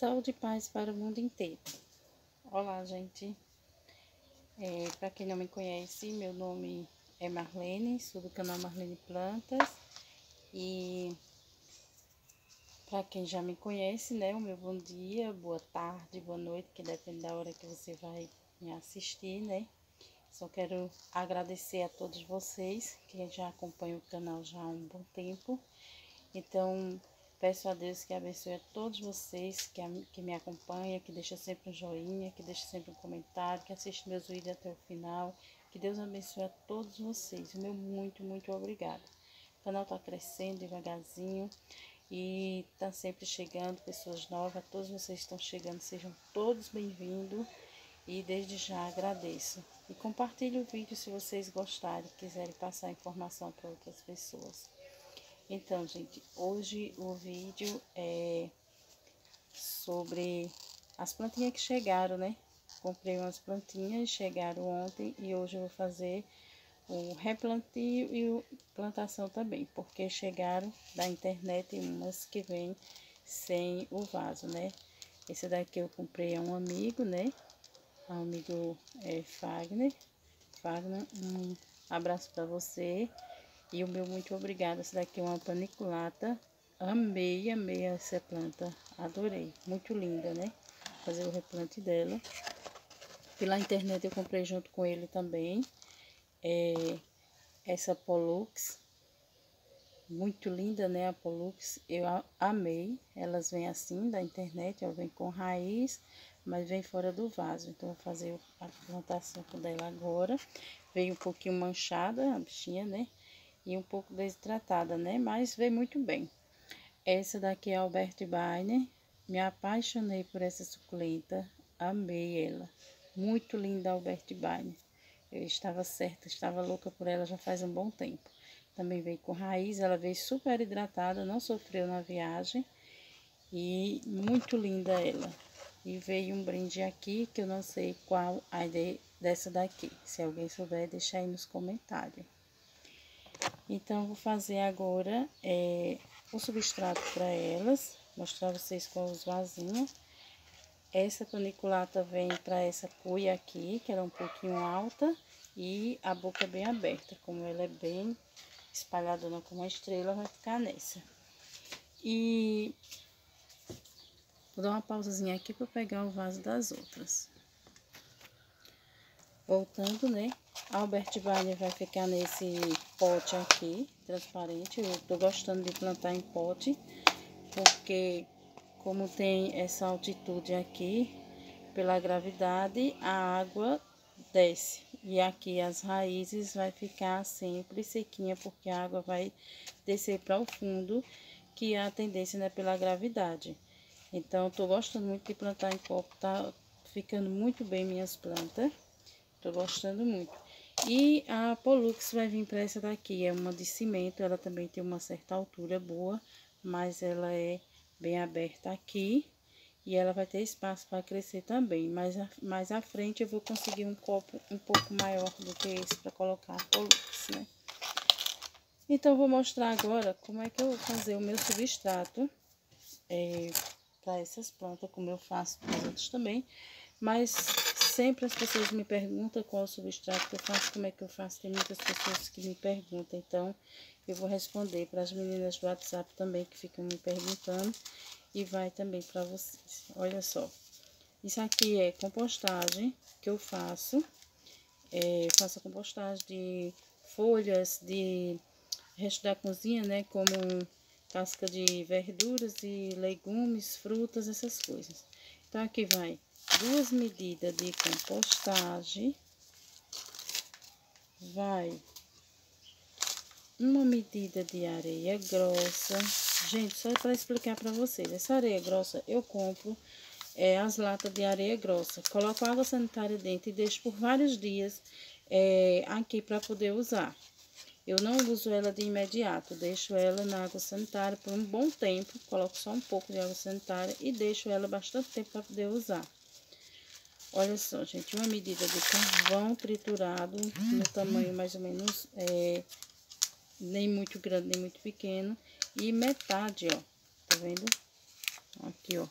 Saúde e paz para o mundo inteiro. Olá, gente. Para quem não me conhece, meu nome é Marlene, sou do canal Marlene Plantas. E para quem já me conhece, né, o meu bom dia, boa tarde, boa noite, que depende da hora que você vai me assistir, né. Só quero agradecer a todos vocês que já acompanham o canal já há um bom tempo. Então, peço a Deus que abençoe a todos vocês que me acompanham, que deixa sempre um joinha, que deixa sempre um comentário, que assiste meus vídeos até o final. Que Deus abençoe a todos vocês. O meu muito obrigada. O canal está crescendo devagarzinho e está sempre chegando pessoas novas. Todos vocês estão chegando, sejam todos bem-vindos e desde já agradeço. E compartilhe o vídeo se vocês gostarem, quiserem passar informação para outras pessoas. Então, gente, hoje o vídeo é sobre as plantinhas que chegaram, né? Comprei umas plantinhas, chegaram ontem e hoje eu vou fazer o replantio e plantação também, porque chegaram da internet umas que vêm sem o vaso, né? Esse daqui eu comprei a um amigo, né? Um amigo Fagner, um abraço para você. E o meu muito obrigada. Essa daqui é uma paniculata. Amei essa planta. Adorei. Muito linda, né? Fazer o replante dela. Pela internet eu comprei junto com ele também. Essa Pollux. Muito linda, né? A Pollux. Eu amei. Elas vêm assim da internet. Ela vem com raiz, mas vem fora do vaso. Então eu vou fazer a plantação dela agora. Veio um pouquinho manchada a bichinha, né? E um pouco desidratada, né? Mas veio muito bem. Essa daqui é a Albert Bainer. Me apaixonei por essa suculenta. Amei ela. Muito linda a Albert Bainer. Eu estava certa, estava louca por ela já faz um bom tempo. Também veio com raiz, ela veio super hidratada, não sofreu na viagem. E muito linda ela. E veio um brinde aqui, que eu não sei qual a ideia dessa daqui. Se alguém souber, deixa aí nos comentários. Então, vou fazer agora o substrato para elas, mostrar vocês com os vasinhos. Essa paniculata vem para essa cuia aqui, que ela é um pouquinho alta, e a boca bem aberta. Como ela é bem espalhadona como uma estrela, vai ficar nessa. E vou dar uma pausazinha aqui para pegar o vaso das outras. Voltando, né? A Albert Bainer vai ficar nesse pote aqui, transparente. Eu tô gostando de plantar em pote, porque como tem essa altitude aqui, pela gravidade, a água desce. E aqui as raízes vai ficar sempre sequinha, porque a água vai descer para o fundo, que é a tendência, né, pela gravidade. Então, eu tô gostando muito de plantar em copo, tá ficando muito bem minhas plantas. Tô gostando muito. E a Pollux vai vir para essa daqui. É uma de cimento. Ela também tem uma certa altura boa. Mas ela é bem aberta aqui. E ela vai ter espaço para crescer também. Mas mais à frente eu vou conseguir um copo um pouco maior do que esse para colocar a Pollux, né? Então, eu vou mostrar agora como é que eu vou fazer o meu substrato para essas plantas, como eu faço para os outros também. Mas sempre as pessoas me perguntam qual o substrato que eu faço, como é que eu faço. Tem muitas pessoas que me perguntam, então eu vou responder para as meninas do WhatsApp também que ficam me perguntando e vai também para vocês. Olha só, isso aqui é compostagem que eu faço. Faço a compostagem de folhas, de resto da cozinha, né, como casca de verduras e legumes, frutas, essas coisas. Então aqui vai 2 medidas de compostagem, vai 1 medida de areia grossa. Gente, só para explicar para vocês, essa areia grossa eu compro as latas de areia grossa, coloco água sanitária dentro e deixo por vários dias aqui para poder usar. Eu não uso ela de imediato, deixo ela na água sanitária por um bom tempo, coloco só um pouco de água sanitária e deixo ela bastante tempo para poder usar. Olha só, gente, 1 medida de carvão triturado, no tamanho mais ou menos, nem muito grande, nem muito pequeno. E metade, ó, tá vendo? Aqui, ó,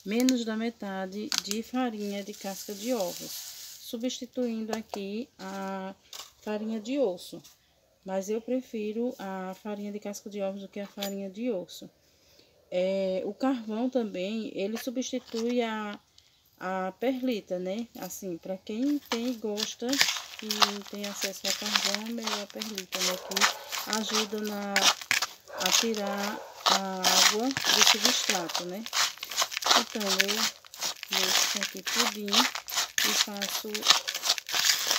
menos da metade de farinha de casca de ovos, substituindo aqui a farinha de osso. Mas eu prefiro a farinha de casca de ovos do que a farinha de osso. O carvão também, ele substitui a perlita, né? Assim, para quem tem e gosta e tem acesso a carvão, melhor a perlita, né? Que ajuda a tirar a água do substrato, né? Então, eu mexo aqui tudinho e faço...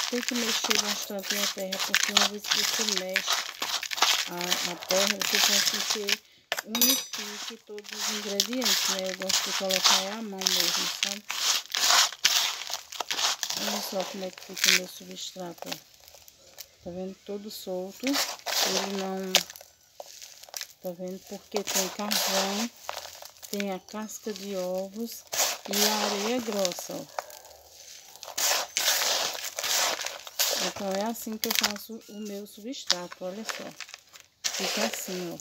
Tem que mexer bastante a terra, porque uma vez que você mexe a terra, você pode que unifique todos os ingredientes, né? Eu gosto de colocar a mão mesmo, sabe? Olha só como é que fica o meu substrato, ó. Tá vendo? Todo solto. Ele não... Tá vendo? Porque tem carvão, tem a casca de ovos e a areia grossa, ó. Então, é assim que eu faço o meu substrato, olha só. Fica assim, ó,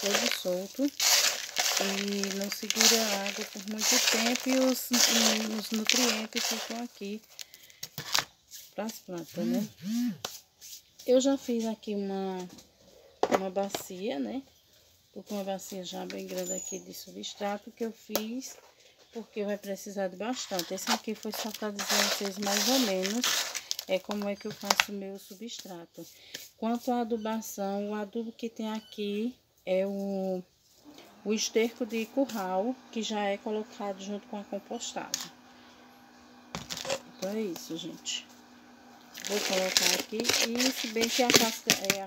todo solto e não segura a água por muito tempo e os nutrientes ficam aqui para as plantas, né? Eu já fiz aqui uma bacia, né? Tô com uma bacia já bem grande aqui de substrato que eu fiz, porque vai precisar de bastante. Esse aqui foi só para dizer a vocês mais ou menos como é que eu faço o meu substrato. Quanto à adubação, o adubo que tem aqui é o esterco de curral, que já é colocado junto com a compostagem. Então é isso, gente. Vou colocar aqui, e se bem que a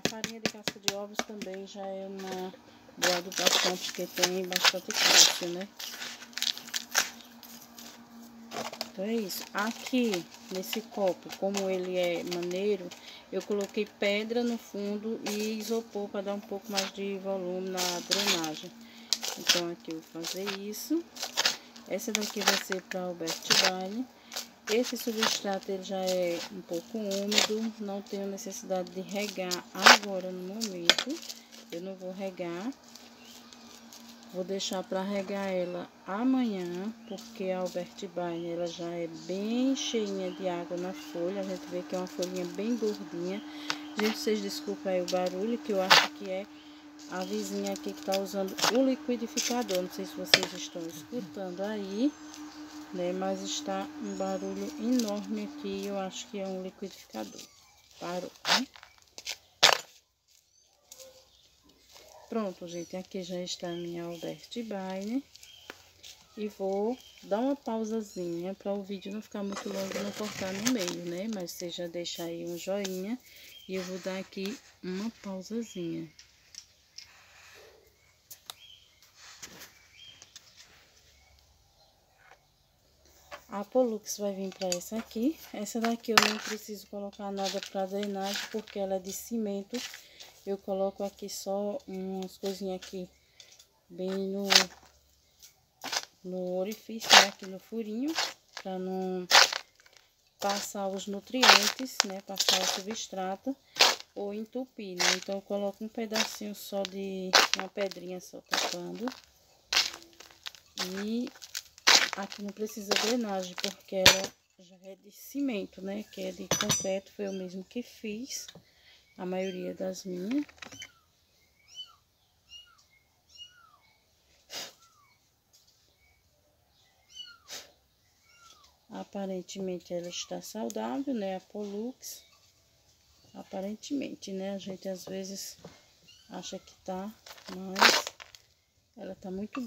farinha de casca de ovos também já é uma boa adubação, porque tem bastante cálcio, né? Então é isso. Aqui, nesse copo, como ele é maneiro, eu coloquei pedra no fundo e isopor para dar um pouco mais de volume na drenagem. Então aqui eu vou fazer isso. Essa daqui vai ser para Albert Baile. Esse substrato ele já é um pouco úmido, não tenho necessidade de regar agora no momento. Eu não vou regar. Vou deixar para regar ela amanhã, porque a Albert Baile ela já é bem cheinha de água na folha. A gente vê que é uma folhinha bem gordinha. Gente, vocês desculpem aí o barulho, que eu acho que é a vizinha aqui que tá usando o liquidificador. Não sei se vocês estão escutando aí, né? Mas está um barulho enorme aqui. Eu acho que é um liquidificador. Parou, né? Pronto, gente. Aqui já está a minha Albert Baile. E vou dar uma pausazinha para o vídeo não ficar muito longo e não cortar no meio, né? Mas você já deixa aí um joinha. E eu vou dar aqui uma pausazinha. A Pollux vai vir para essa aqui. Essa daqui eu não preciso colocar nada para drenagem, porque ela é de cimento. Eu coloco aqui só umas coisinhas aqui, bem no orifício, né? Aqui no furinho, para não passar os nutrientes, né? Passar o substrato ou entupir, né? Então eu coloco um pedacinho só de uma pedrinha só tapando. E aqui não precisa drenagem, porque ela já é de cimento, né? Que é de concreto, foi eu mesmo que fiz, a maioria das minhas. Aparentemente ela está saudável, né? A Pollux. Aparentemente, né? A gente às vezes acha que tá, mas ela tá muito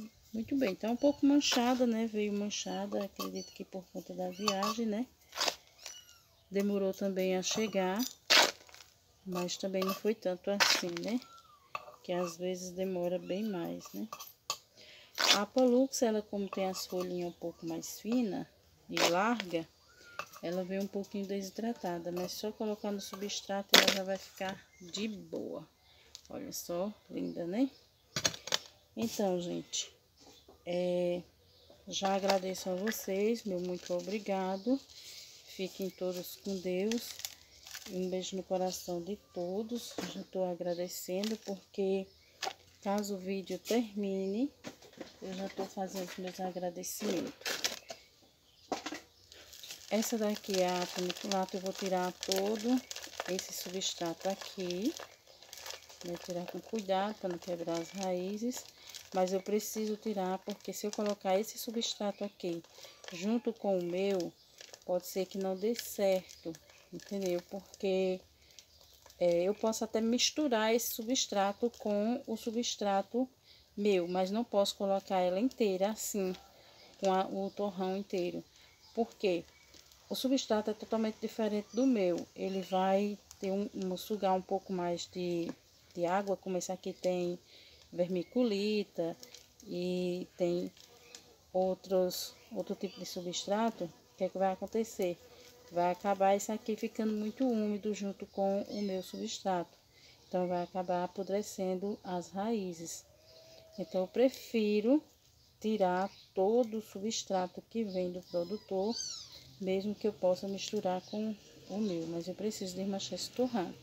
bem. Tá um pouco manchada, né? Veio manchada, acredito que por conta da viagem, né? Demorou também a chegar, mas também não foi tanto assim, né? Que às vezes demora bem mais, né? A Pollux, ela como tem as folhinhas um pouco mais finas e larga, ela vem um pouquinho desidratada, mas só colocar no substrato ela já vai ficar de boa. Olha só, linda, né? Então, gente, já agradeço a vocês, meu muito obrigado. Fiquem todos com Deus. Um beijo no coração de todos. Já estou agradecendo, porque caso o vídeo termine, eu já tô fazendo os meus agradecimentos. Essa daqui é a paniculato, eu vou tirar todo esse substrato aqui. Vou tirar com cuidado para não quebrar as raízes. Mas eu preciso tirar, porque se eu colocar esse substrato aqui junto com o meu, pode ser que não dê certo, entendeu? Porque eu posso até misturar esse substrato com o substrato meu, mas não posso colocar ela inteira assim, com o torrão inteiro. Por quê? O substrato é totalmente diferente do meu. Ele vai ter sugar um pouco mais de água, como esse aqui tem vermiculita e tem outro tipo de substrato. O que é que vai acontecer? Vai acabar esse aqui ficando muito úmido junto com o meu substrato. Então, vai acabar apodrecendo as raízes. Então, eu prefiro tirar todo o substrato que vem do produtor, mesmo que eu possa misturar com o meu. Mas eu preciso desmanchar esse torrão,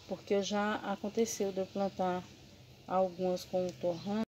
porque já aconteceu de eu plantar algumas com o torrão